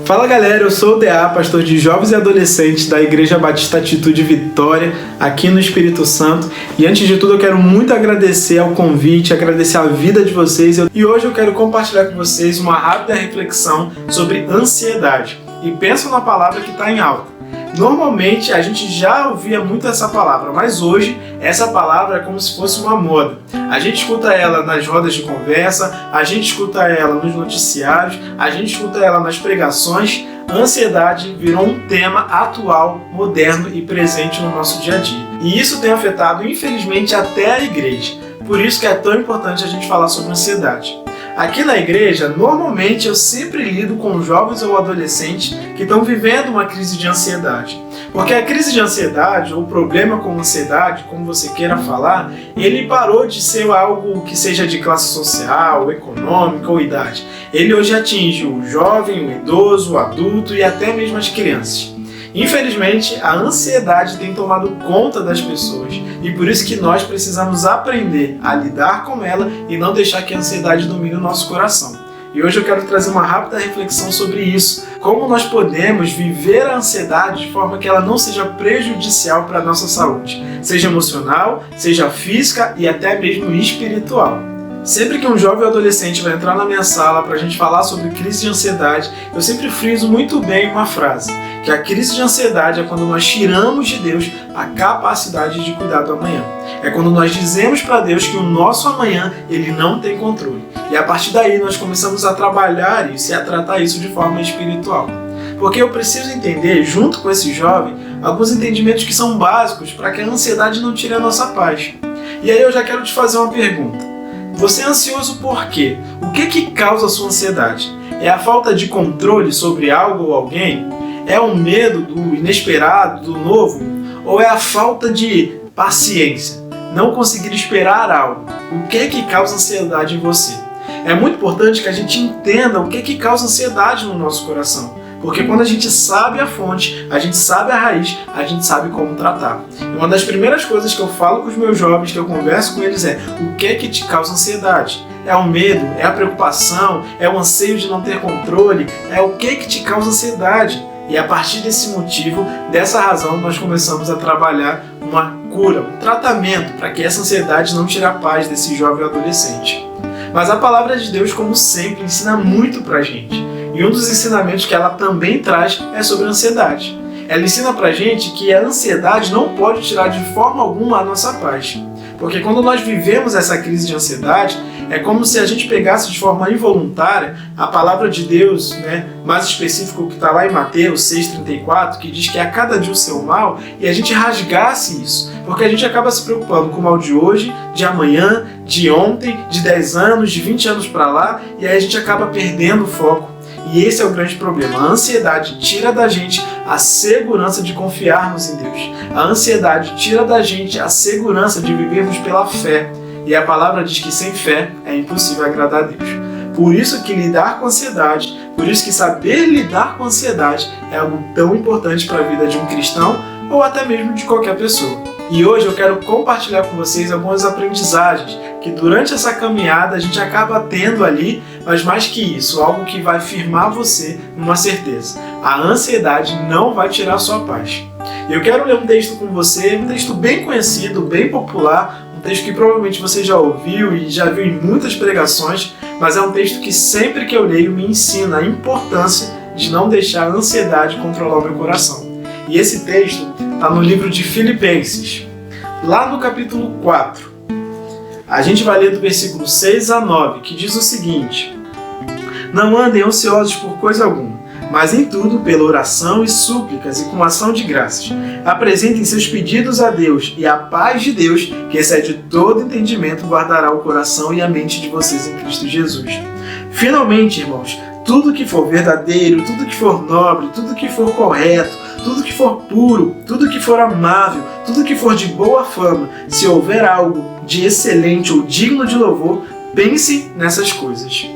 Fala galera, eu sou o DA, pastor de jovens e adolescentes da Igreja Batista Atitude Vitória, aqui no Espírito Santo. E antes de tudo eu quero muito agradecer ao convite, agradecer a vida de vocês. E hoje eu quero compartilhar com vocês uma rápida reflexão sobre ansiedade. E pensa na palavra que está em alta. Normalmente a gente já ouvia muito essa palavra, mas hoje essa palavra é como se fosse uma moda. A gente escuta ela nas rodas de conversa, a gente escuta ela nos noticiários, a gente escuta ela nas pregações. A ansiedade virou um tema atual, moderno e presente no nosso dia a dia. E isso tem afetado, infelizmente, até a igreja. Por isso que é tão importante a gente falar sobre ansiedade. Aqui na igreja, normalmente eu sempre lido com jovens ou adolescentes que estão vivendo uma crise de ansiedade. Porque a crise de ansiedade, ou o problema com ansiedade, como você queira falar, ele parou de ser algo que seja de classe social, econômica ou idade. Ele hoje atinge o jovem, o idoso, o adulto e até mesmo as crianças. Infelizmente, a ansiedade tem tomado conta das pessoas e por isso que nós precisamos aprender a lidar com ela e não deixar que a ansiedade domine o nosso coração. E hoje eu quero trazer uma rápida reflexão sobre isso, como nós podemos viver a ansiedade de forma que ela não seja prejudicial para a nossa saúde, seja emocional, seja física e até mesmo espiritual. Sempre que um jovem ou adolescente vai entrar na minha sala para a gente falar sobre crise de ansiedade, eu sempre friso muito bem uma frase, que a crise de ansiedade é quando nós tiramos de Deus a capacidade de cuidar do amanhã. É quando nós dizemos para Deus que o nosso amanhã ele não tem controle. E a partir daí nós começamos a trabalhar isso e a tratar isso de forma espiritual. Porque eu preciso entender, junto com esse jovem, alguns entendimentos que são básicos para que a ansiedade não tire a nossa paz. E aí eu já quero te fazer uma pergunta. Você é ansioso por quê? O que causa a sua ansiedade? É a falta de controle sobre algo ou alguém? É o medo do inesperado, do novo? Ou é a falta de paciência? Não conseguir esperar algo? O que causa ansiedade em você? É muito importante que a gente entenda o que causa ansiedade no nosso coração. Porque quando a gente sabe a fonte, a gente sabe a raiz, a gente sabe como tratar. E uma das primeiras coisas que eu falo com os meus jovens, que eu converso com eles é: o que te causa ansiedade? É o medo? É a preocupação? É o anseio de não ter controle? É o que te causa ansiedade? E a partir desse motivo, dessa razão, nós começamos a trabalhar uma cura, um tratamento para que essa ansiedade não tire a paz desse jovem adolescente. Mas a palavra de Deus, como sempre, ensina muito para a gente. E um dos ensinamentos que ela também traz é sobre a ansiedade. Ela ensina pra gente que a ansiedade não pode tirar de forma alguma a nossa paz. Porque quando nós vivemos essa crise de ansiedade, é como se a gente pegasse de forma involuntária a palavra de Deus, mais específico que está lá em Mateus 6,34, que diz que a cada dia o seu mal, e a gente rasgasse isso. Porque a gente acaba se preocupando com o mal de hoje, de amanhã, de ontem, de 10 anos, de 20 anos para lá, e aí a gente acaba perdendo o foco. E esse é o grande problema. A ansiedade tira da gente a segurança de confiarmos em Deus. A ansiedade tira da gente a segurança de vivermos pela fé. E a palavra diz que sem fé é impossível agradar a Deus. Por isso que lidar com ansiedade, por isso que saber lidar com ansiedade é algo tão importante para a vida de um cristão ou até mesmo de qualquer pessoa. E hoje eu quero compartilhar com vocês algumas aprendizagens que durante essa caminhada a gente acaba tendo ali, mas mais que isso, algo que vai firmar você numa certeza. A ansiedade não vai tirar a sua paz. Eu quero ler um texto com você, um texto bem conhecido, bem popular, um texto que provavelmente você já ouviu e já viu em muitas pregações, mas é um texto que sempre que eu leio me ensina a importância de não deixar a ansiedade controlar o meu coração. E esse texto está no livro de Filipenses, lá no capítulo 4. A gente vai ler do versículo 6 a 9, que diz o seguinte: Não andem ansiosos por coisa alguma, mas em tudo, pela oração e súplicas e com ação de graças, apresentem seus pedidos a Deus, e a paz de Deus, que excede todo entendimento, guardará o coração e a mente de vocês em Cristo Jesus. Finalmente, irmãos, tudo que for verdadeiro, tudo que for nobre, tudo que for correto, tudo que for puro, tudo que for amável, tudo que for de boa fama, se houver algo de excelente ou digno de louvor, pense nessas coisas.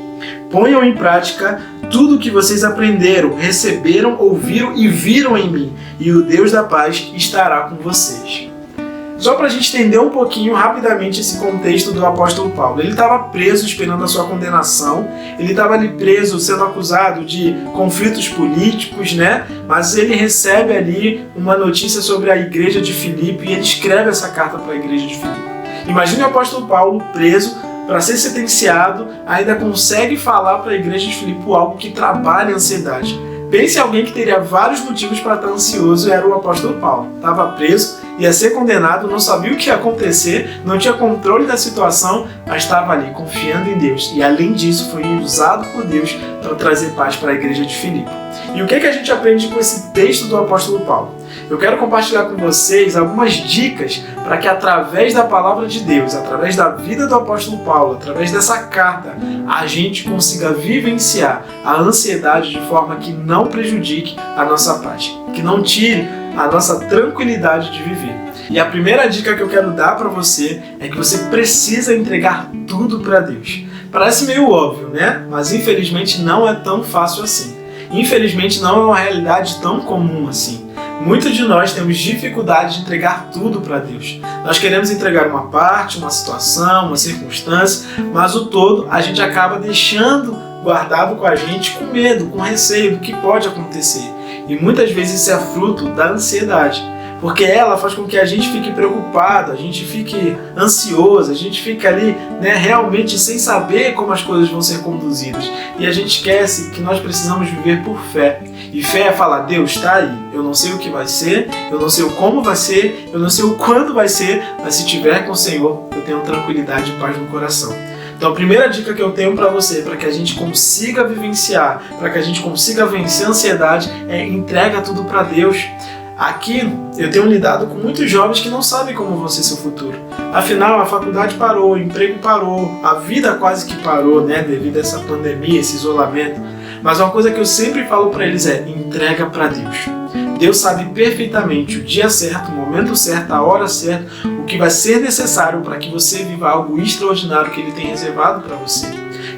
Ponham em prática tudo o que vocês aprenderam, receberam, ouviram e viram em mim, e o Deus da paz estará com vocês. Só para a gente entender um pouquinho rapidamente esse contexto do apóstolo Paulo. Ele estava preso esperando a sua condenação, ele estava ali preso sendo acusado de conflitos políticos, né? Mas ele recebe ali uma notícia sobre a igreja de Filipe e ele escreve essa carta para a igreja de Filipe. Imagine o apóstolo Paulo preso, para ser sentenciado, ainda consegue falar para a igreja de Filipe algo que trabalha a ansiedade. Pense em alguém que teria vários motivos para estar ansioso, era o apóstolo Paulo. Estava preso, ia ser condenado, não sabia o que ia acontecer, não tinha controle da situação, mas estava ali confiando em Deus. E além disso, foi usado por Deus para trazer paz para a igreja de Filipe. E o que a gente aprende com esse texto do apóstolo Paulo? Eu quero compartilhar com vocês algumas dicas para que através da palavra de Deus, através da vida do apóstolo Paulo, através dessa carta, a gente consiga vivenciar a ansiedade de forma que não prejudique a nossa paz, que não tire a nossa tranquilidade de viver. E a primeira dica que eu quero dar para você é que você precisa entregar tudo para Deus. Parece meio óbvio, né? Mas infelizmente não é tão fácil assim. Infelizmente não é uma realidade tão comum assim. Muitos de nós temos dificuldade de entregar tudo para Deus. Nós queremos entregar uma parte, uma situação, uma circunstância, mas o todo a gente acaba deixando guardado com a gente com medo, com receio do que pode acontecer. E muitas vezes isso é fruto da ansiedade, porque ela faz com que a gente fique preocupado, a gente fique ansioso, a gente fica ali, né, realmente sem saber como as coisas vão ser conduzidas. E a gente esquece que nós precisamos viver por fé. E fé é falar, Deus está aí, eu não sei o que vai ser, eu não sei o como vai ser, eu não sei o quando vai ser, mas se tiver com o Senhor, eu tenho tranquilidade e paz no coração. Então a primeira dica que eu tenho para você, para que a gente consiga vivenciar, para que a gente consiga vencer a ansiedade, é entrega tudo para Deus. Aqui eu tenho lidado com muitos jovens que não sabem como vai ser seu futuro. Afinal, a faculdade parou, o emprego parou, a vida quase que parou, né, devido a essa pandemia, esse isolamento. Mas uma coisa que eu sempre falo para eles é, entrega para Deus. Deus sabe perfeitamente o dia certo, o momento certo, a hora certa, o que vai ser necessário para que você viva algo extraordinário que Ele tem reservado para você.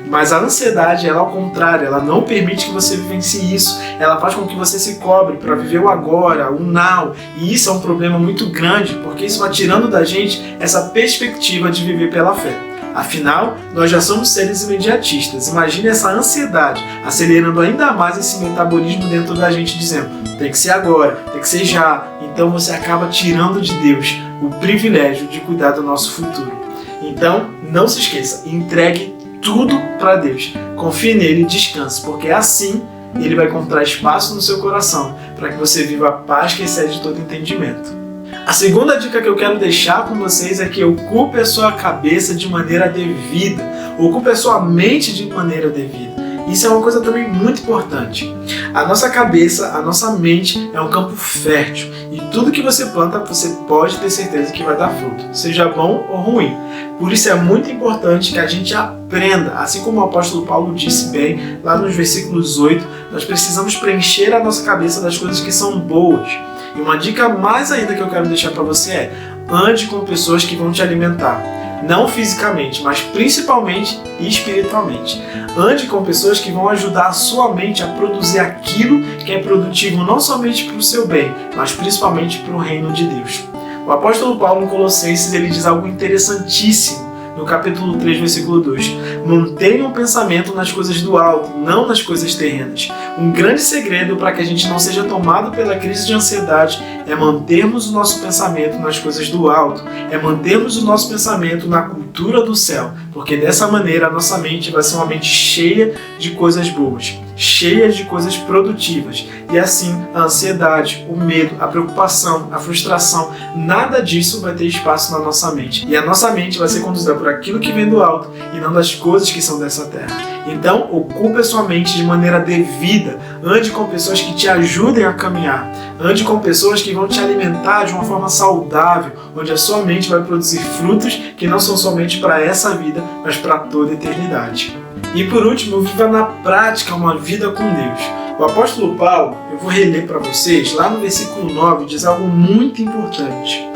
Mas a ansiedade, ela ao contrário, ela não permite que você vivencie isso. Ela faz com que você se cobre para viver o agora, o now. E isso é um problema muito grande, porque isso vai tirando da gente essa perspectiva de viver pela fé. Afinal, nós já somos seres imediatistas. Imagine essa ansiedade acelerando ainda mais esse metabolismo dentro da gente, dizendo tem que ser agora, tem que ser já. Então você acaba tirando de Deus o privilégio de cuidar do nosso futuro. Então, não se esqueça, entregue tudo para Deus. Confie nele e descanse, porque assim Ele vai encontrar espaço no seu coração para que você viva a paz que excede todo entendimento. A segunda dica que eu quero deixar com vocês é que ocupe a sua cabeça de maneira devida, ocupe a sua mente de maneira devida. Isso é uma coisa também muito importante. A nossa cabeça, a nossa mente é um campo fértil e tudo que você planta você pode ter certeza que vai dar fruto, seja bom ou ruim. Por isso é muito importante que a gente aprenda, assim como o apóstolo Paulo disse bem, lá nos versículos 8, nós precisamos preencher a nossa cabeça das coisas que são boas. E uma dica mais ainda que eu quero deixar para você é, ande com pessoas que vão te alimentar. Não fisicamente, mas principalmente espiritualmente. Ande com pessoas que vão ajudar a sua mente a produzir aquilo que é produtivo não somente para o seu bem, mas principalmente para o reino de Deus. O apóstolo Paulo em Colossenses ele diz algo interessantíssimo no capítulo 3, versículo 2. Mantenha o pensamento nas coisas do alto, não nas coisas terrenas. Um grande segredo para que a gente não seja tomado pela crise de ansiedade é mantermos o nosso pensamento nas coisas do alto, é mantermos o nosso pensamento na cultura do céu, porque dessa maneira a nossa mente vai ser uma mente cheia de coisas boas, cheia de coisas produtivas. E assim a ansiedade, o medo, a preocupação, a frustração, nada disso vai ter espaço na nossa mente. E a nossa mente vai ser conduzida por aquilo que vem do alto e não das coisas que são dessa terra. Então, ocupe a sua mente de maneira devida. Ande com pessoas que te ajudem a caminhar. Ande com pessoas que vão te alimentar de uma forma saudável, onde a sua mente vai produzir frutos que não são somente para essa vida, mas para toda a eternidade. E por último, viva na prática uma vida com Deus. O apóstolo Paulo, eu vou reler para vocês, lá no versículo 9, diz algo muito importante.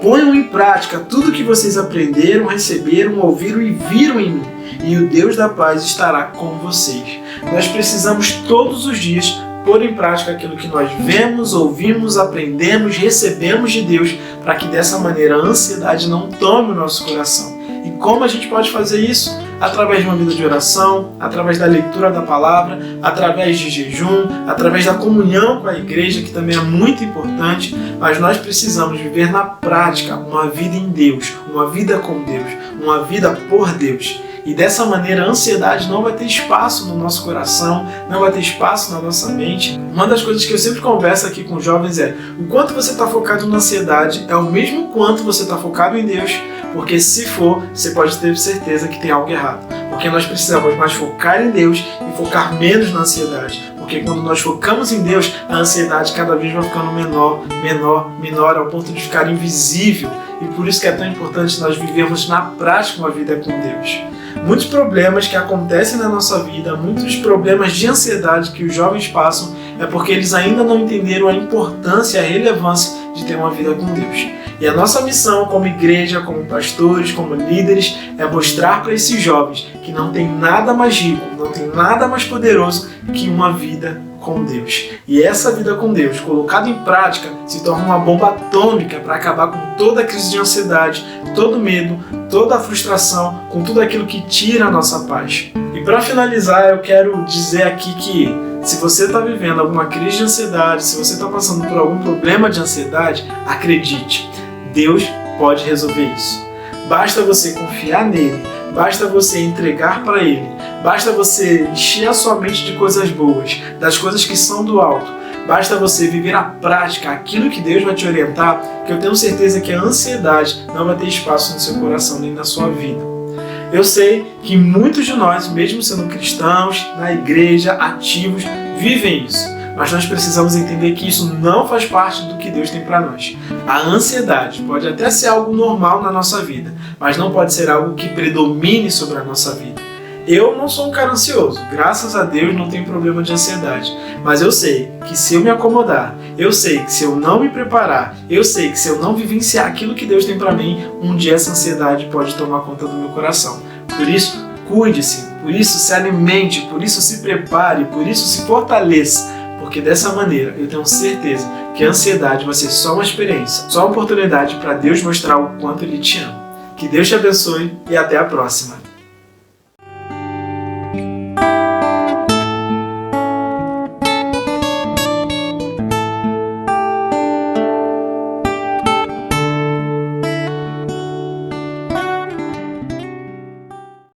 Ponham em prática tudo que vocês aprenderam, receberam, ouviram e viram em mim, e o Deus da paz estará com vocês. Nós precisamos todos os dias pôr em prática aquilo que nós vemos, ouvimos, aprendemos, recebemos de Deus, para que dessa maneira a ansiedade não tome o nosso coração. E como a gente pode fazer isso? Através de uma vida de oração, através da leitura da palavra, através de jejum, através da comunhão com a igreja, que também é muito importante, mas nós precisamos viver na prática uma vida em Deus, uma vida com Deus, uma vida por Deus. E dessa maneira a ansiedade não vai ter espaço no nosso coração, não vai ter espaço na nossa mente. Uma das coisas que eu sempre converso aqui com jovens é: o quanto você está focado na ansiedade é o mesmo quanto você está focado em Deus, porque se for, você pode ter certeza que tem algo errado. Porque nós precisamos mais focar em Deus e focar menos na ansiedade. Porque quando nós focamos em Deus, a ansiedade cada vez vai ficando menor, ao ponto de ficar invisível. E por isso que é tão importante nós vivermos na prática uma vida com Deus. Muitos problemas que acontecem na nossa vida, muitos problemas de ansiedade que os jovens passam, é porque eles ainda não entenderam a importância e a relevância de ter uma vida com Deus. E a nossa missão como igreja, como pastores, como líderes, é mostrar para esses jovens que não tem nada mais rico, não tem nada mais poderoso que uma vida com Deus. E essa vida com Deus, colocada em prática, se torna uma bomba atômica para acabar com toda a crise de ansiedade, todo medo, toda a frustração, com tudo aquilo que tira a nossa paz. E para finalizar, eu quero dizer aqui que se você está vivendo alguma crise de ansiedade, se você está passando por algum problema de ansiedade, acredite, Deus pode resolver isso. Basta você confiar nele, basta você entregar para ele, basta você encher a sua mente de coisas boas, das coisas que são do alto. Basta você viver a prática, aquilo que Deus vai te orientar, que eu tenho certeza que a ansiedade não vai ter espaço no seu coração nem na sua vida. Eu sei que muitos de nós, mesmo sendo cristãos, na igreja, ativos, vivem isso. Mas nós precisamos entender que isso não faz parte do que Deus tem para nós. A ansiedade pode até ser algo normal na nossa vida, mas não pode ser algo que predomine sobre a nossa vida. Eu não sou um cara ansioso, graças a Deus não tenho problema de ansiedade, mas eu sei que se eu me acomodar, eu sei que se eu não me preparar, eu sei que se eu não vivenciar aquilo que Deus tem para mim, um dia essa ansiedade pode tomar conta do meu coração. Por isso, cuide-se, por isso se alimente, por isso se prepare, por isso se fortaleça, porque dessa maneira eu tenho certeza que a ansiedade vai ser só uma experiência, só uma oportunidade para Deus mostrar o quanto Ele te ama. Que Deus te abençoe e até a próxima.